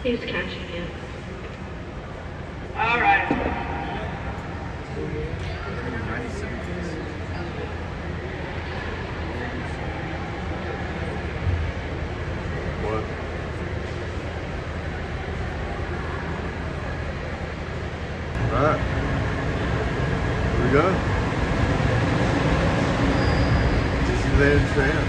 He's catching it. All right. What? Alright. Here we go. Disneyland Tram.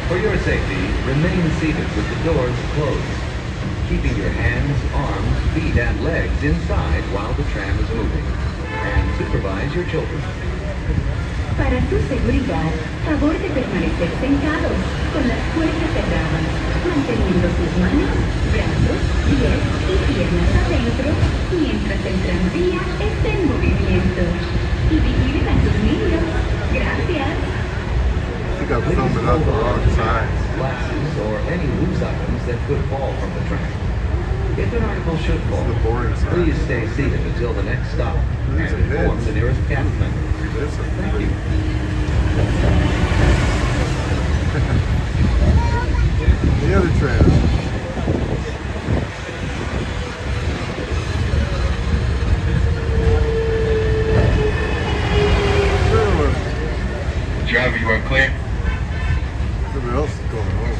For your safety, remain seated with the doors closed, keeping your hands, arms, feet, and legs inside while the tram is moving. And supervise your children. Para su seguridad, favor de permanecer sentados, con las puertas cerradas, manteniendo sus manos, brazos, pies y piernas adentro, mientras el tranvía esté en movimiento. Y vigilen a sus niños. Gracias. I think I'm filming out the wrong side. Glasses, or any loose items that could fall from the tram. If an article should fall, This is the boring side. please stay seated until the next stop and These are inform heads. the nearest cast member. This is Thank you. the other tram. Driver, you are clear. Something else is going on.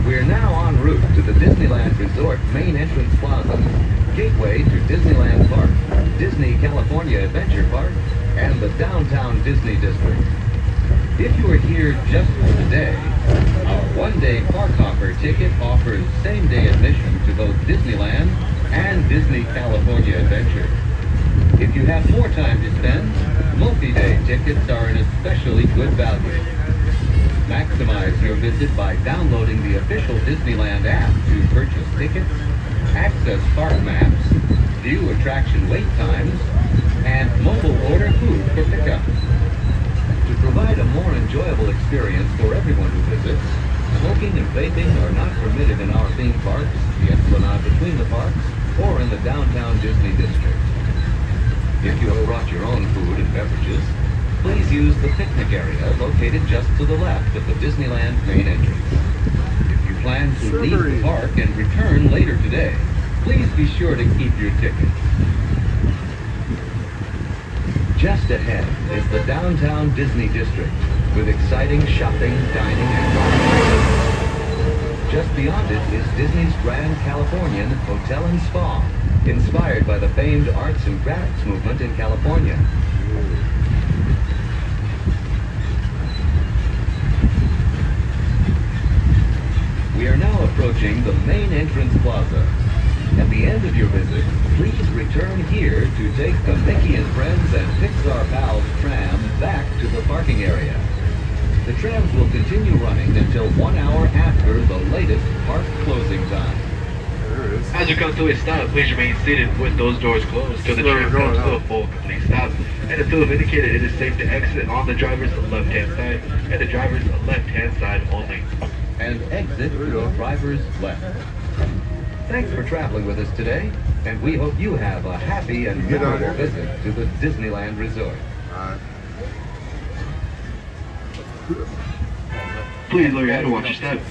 We're now en route to the Disneyland Resort main entrance plaza, gateway to Disneyland Park, Disney California Adventure Park, and the downtown Disney District. If you are here just for the day, our one-day park hopper ticket offers same-day admission to both Disneyland and Disney California Adventure. If you have more time to spend, multi-day tickets are an especially good value. Maximize your visit by downloading the official Disneyland app to purchase tickets, access park maps, view attraction wait times, and mobile order food for pickup. To provide a more enjoyable experience for everyone who visits, smoking and vaping are not permitted in our theme parks, the Esplanade between the parks, or in the downtown Disney District. If you have brought your own food and beverages, please use the picnic area located just to the left of the Disneyland main entrance. If you plan to leave the park and return later today, please be sure to keep your tickets. Just ahead is the downtown Disney District, with exciting shopping, dining, and dining. Just beyond it is Disney's Grand Californian Hotel and Spa, inspired by the famed arts and crafts movement in California. We are now approaching the main entrance plaza. At the end of your visit, please return here to take the Mickey and Friends and Pixar Pals tram back to the parking area. The trams will continue running until 1 hour after the latest park closing time. There it is. As you come to a stop, please remain seated with those doors closed till the tram comes to a full complete stop. And until it's indicated, it is safe to exit on the driver's left-hand side and the driver's left-hand side only. And exit to the driver's left. Thanks for traveling with us today, and we hope you have a happy and Get out memorable here. visit to the Disneyland Resort. Alright. Please lower your head and watch your step.